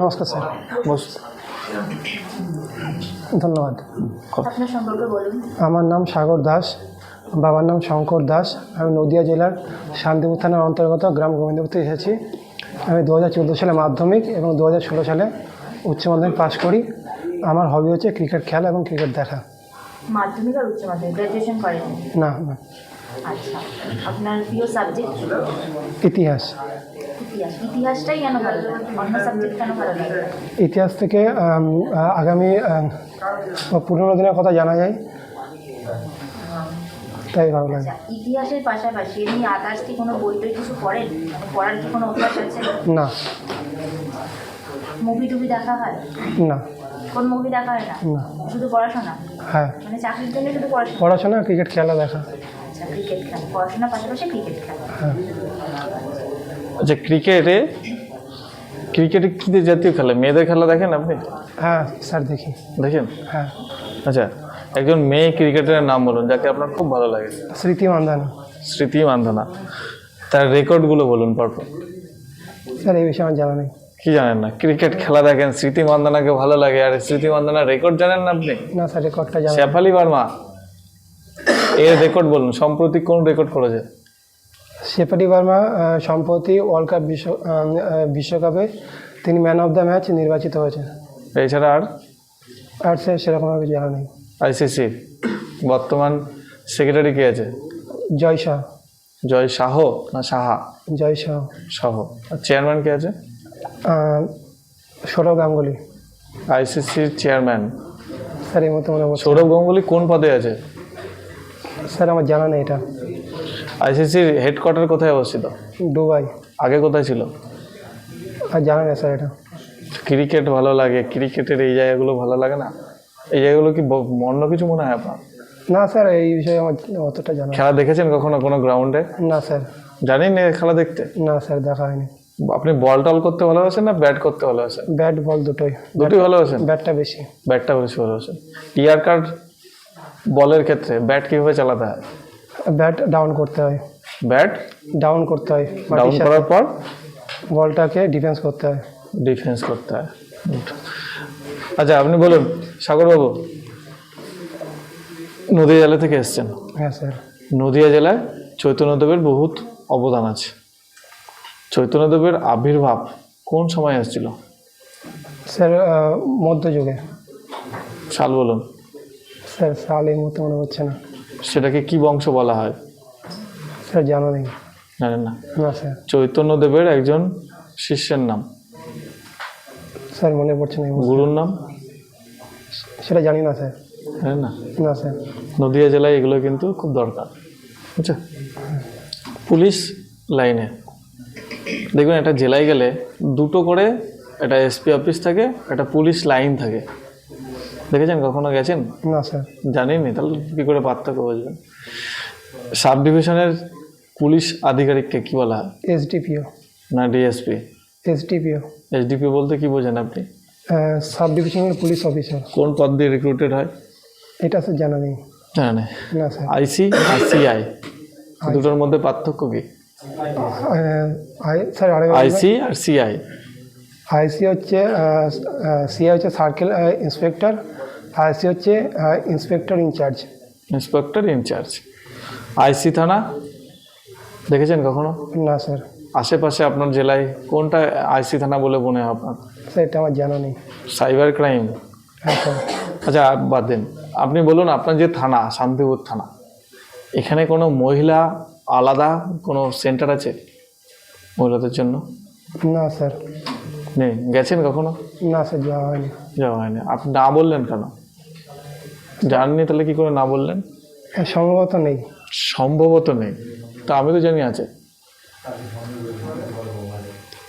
নমস্কার স্যার। ধন্যবাদ। আপনার সম্পর্কে বলুন। আমার নাম সাগর দাস, বাবার নাম শঙ্কর দাস। আমি নদিয়া জেলার শান্তিপুর থানার অন্তর্গত গ্রাম গোবিন্দপুর থেকে এসেছি। আমি 2014 সালে মাধ্যমিক এবং 2016 সালে উচ্চ মাধ্যমিক পাশ করি। আমার হবি হচ্ছে ক্রিকেট খেলা এবং ক্রিকেট দেখা। মাধ্যমিক আর উচ্চ মাধ্যমিক গ্র্যাজুয়েশন করেন? না না। আচ্ছা, আপনার প্রিয় সাবজেক্ট? ইতিহাস। ইতিহাসটাই কেন ভালো লাগে? অন্য সাবজেক্ট কেন ভালো লাগে? ইতিহাস থেকে আগামী পুরনো দিনের কথা জানা যায়, তাই ভালো লাগে। ইতিহাসের পাশাপাশি এমনি আদার্স কি কোনো বই টই কিছু পড়েন? পড়ার কি কোনো অভ্যাস আছে? না। মুভি টুভি দেখা হয়? না। কোন মুভি দেখা হয় না? না। শুধু পড়াশোনা? হ্যাঁ। মানে চাকরির জন্য শুধু পড়াশোনা? পড়াশোনা, ক্রিকেট খেলা দেখা। আচ্ছা, ক্রিকেট খেলা, পড়াশোনার পাশাপাশি ক্রিকেট খেলা। হ্যাঁ। আচ্ছা, ক্রিকেটে কী জাতীয় খেলা? মেয়েদের খেলা দেখেন আপনি? হ্যাঁ স্যার, দেখি। দেখেন? হ্যাঁ। আচ্ছা, একজন মেয়ে ক্রিকেটারের নাম বলুন যাকে আপনার খুব ভালো লাগে। স্মৃতি মান্ধানা। স্মৃতি মান্ধানা। তার রেকর্ডগুলো বলুন পরপর। স্যার এই বিষয়ে আমার জানা নেই। কি জানেন না? ক্রিকেট খেলা দেখেন, স্মৃতি মান্ধানাকে ভালো লাগে, আর স্মৃতি মান্ধানার রেকর্ড জানেন না আপনি? না স্যার, রেকর্ডটা জানা। শেফালি ভার্মা এর রেকর্ড বলুন, সম্প্রতি কোন রেকর্ড করেছে? শেফালি ভার্মা সম্প্রতি ওয়ার্ল্ড কাপ বিশ্বকাপে তিনি ম্যান অফ দ্য ম্যাচ নির্বাচিত হয়েছে। এছাড়া আর স্যার সেরকমভাবে জানা নেই। আইসিসি বর্তমান সেক্রেটারি কে আছে? জয় শাহ। জয় শাহ না সাহা? জয় শাহ। শাহ। আর চেয়ারম্যান কে আছে? সৌরভ গাঙ্গুলি। আইসিসির চেয়ারম্যান স্যার এই মতো মনে হচ্ছে। সৌরভ গাঙ্গুলি কোন পদে আছে? স্যার আমার জানা নেই এটা। আইসিসির হেডকোয়ার্টার কোথায় অবস্থিত? দুবাই। আগে কোথায় ছিল? আর জানা নেই স্যার এটা। ক্রিকেট ভালো লাগে, ক্রিকেটের এই জায়গাগুলো ভালো লাগে না? এই জায়গাগুলো কি অন্য কিছু মনে হয় আপনার? না স্যার, এই বিষয়ে আমার অতটা জানা। খেলা দেখেছেন কখনো কোনো গ্রাউন্ডে? না স্যার। জানেন না খেলা দেখতে? না স্যার, দেখা হয়নি। আপনি বল টল করতে ভালোবাসেন না ব্যাট করতে ভালোবাসেন? ব্যাট বল দুটোই। দুটোই ভালোবাসেন? ব্যাটটা বেশি। ব্যাটটা বেশি ভালোবাসেন। ইয়ার্কার বলের ক্ষেত্রে ব্যাট কীভাবে চালাতে হয়? ব্যাট ডাউন করতে হয়। ব্যাট ডাউন করতে হয়, ডাউন করার পর বলটাকে ডিফেন্স করতে হয়। ডিফেন্স করতে হয়। আচ্ছা, আপনি বলুন সাগরবাবু, নদিয়া জেলা থেকে এসছেন। হ্যাঁ স্যার। নদিয়া জেলায় চৈতন্যদেবের বহুত অবদান আছে। চৈতন্যদেবের আবির্ভাব কোন সময় এসেছিল? স্যার মধ্যযুগে। সাল বলুন। স্যার সাল এই মুহূর্তে মনে হচ্ছে না। সেটাকে কি বংশ বলা হয়? স্যার জানা নেই। জানেন না? না স্যার। চৈতন্যদেবের একজন শিষ্যের নাম? স্যার মনে পড়ছে না। গুরুর নাম? সেটা জানি না স্যার। জানেন না? না স্যার। নদিয়া জেলায় এগুলো কিন্তু খুব দরকার। আচ্ছা, পুলিশ লাইনে দেখবেন একটা জেলায় গেলে দুটো করে একটা এসপি অফিস থাকে, একটা পুলিশ লাইন থাকে। দেখেছেন কখনো? গেছেন? না স্যার। জানেননি? তাহলে কী করে পার্থক্য বুঝবেন? সাব ডিভিশনের পুলিশ আধিকারিককে কী বলা হয়? এসডিপিও। না ডিএসপি? এসডিপিও। এসডিপি বলতে কি বোঝেন আপনি? Sub divisional police officer. কোন পদ দিয়ে রিক্রুটেড হয়? এটা স্যার জানা নেই। জানা নেই? না স্যার। আইসি আর সিআই দুটোর মধ্যে পার্থক্য কি? স্যার আইসি আর সিআই। আইসি হচ্ছে সিআই হচ্ছে সার্কেল ইন্সপেক্টর, আইসি হচ্ছে inspector in charge. Inspector in charge. IC থানা দেখেছেন কখনো? না স্যার। আশেপাশে আপনার জেলায় কোনটা আইসি থানা বলে মনে হয় আপনার? স্যার এটা আমার জানা নেই। Cyber crime? হ্যাঁ স্যার। আচ্ছা বাদ দেন, আপনি বলুন আপনার যে থানা শান্তিপুর থানা, এখানে কোনো মহিলা আলাদা কোনো সেন্টার আছে মহিলাদের জন্য? না স্যার। নেই? গেছেন কখনো? না স্যার, যাওয়া হয়নি। যাওয়া হয়নি। আপনি না বললেন কেন? জাননি তাহলে কি করে না বললেন? সম্ভবত নেই। সম্ভবত নেই? তা আমি তো জানি আছে।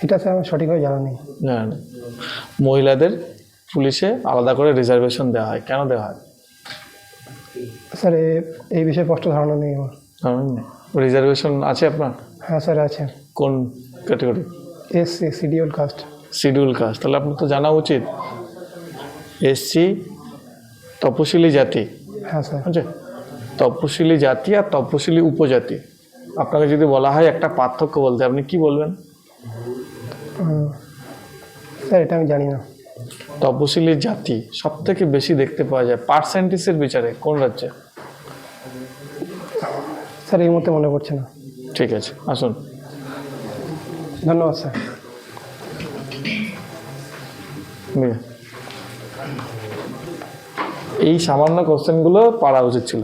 এটা স্যার আমার সঠিকভাবে জানা নেই। জানেন? মহিলাদের পুলিশে আলাদা করে রিজার্ভেশন দেওয়া হয়। কেন দেওয়া হয়? স্যার এই বিষয়ে স্পষ্ট ধারণা নেই আমার। রিজার্ভেশন আছে আপনার? হ্যাঁ স্যার আছে। কোন category? SC, schedule caste. Schedule caste, তাহলে আপনার তো জানা উচিত। এসসি তপশিলি জাতি। হ্যাঁ স্যার। আচ্ছা, তপশিলি জাতি আর তপশিলি উপজাতি, আপনাকে যদি বলা হয় একটা পার্থক্য বলতে, আপনি কি বলবেন? স্যার এটা আমি জানি না। তপশিলি জাতি সব থেকে বেশি দেখতে পাওয়া যায় পার্সেন্টেজের বিচারে কোন রাজ্যে? স্যার এই মুহূর্তে মনে পড়ছে না। ঠিক আছে, আসুন। ধন্যবাদ স্যার। নিয়ে। এই সামান্য কোশ্চেনগুলো পারা উচিত ছিল।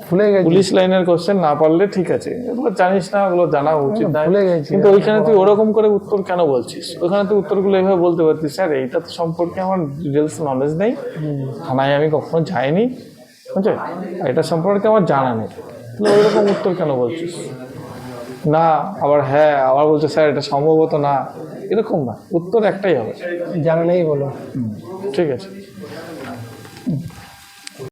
ভুলে গেছি। পুলিশ লাইনের কোশ্চেন না পারলে ঠিক আছে, এগুলো জানিস না, ওগুলো জানা উচিত না, ভুলে গেছি। কিন্তু ওইখানে তুই ওরকম করে উত্তর কেন বলছিস? ওইখানে তুই উত্তরগুলো এইভাবে বলতে পারতিস, স্যার এইটা তো সম্পর্কে আমার ডিটেলস নলেজ নেই, থানায় আমি কখনো যাইনি, বুঝছে, এটা সম্পর্কে আমার জানা নেই। তাহলে ওইরকম উত্তর কেন বলছিস? না আবার হ্যাঁ আবার বলছে স্যার এটা সম্ভবত না, এরকম না, উত্তর একটাই হবে। জানা নেই বলো। ঠিক আছে।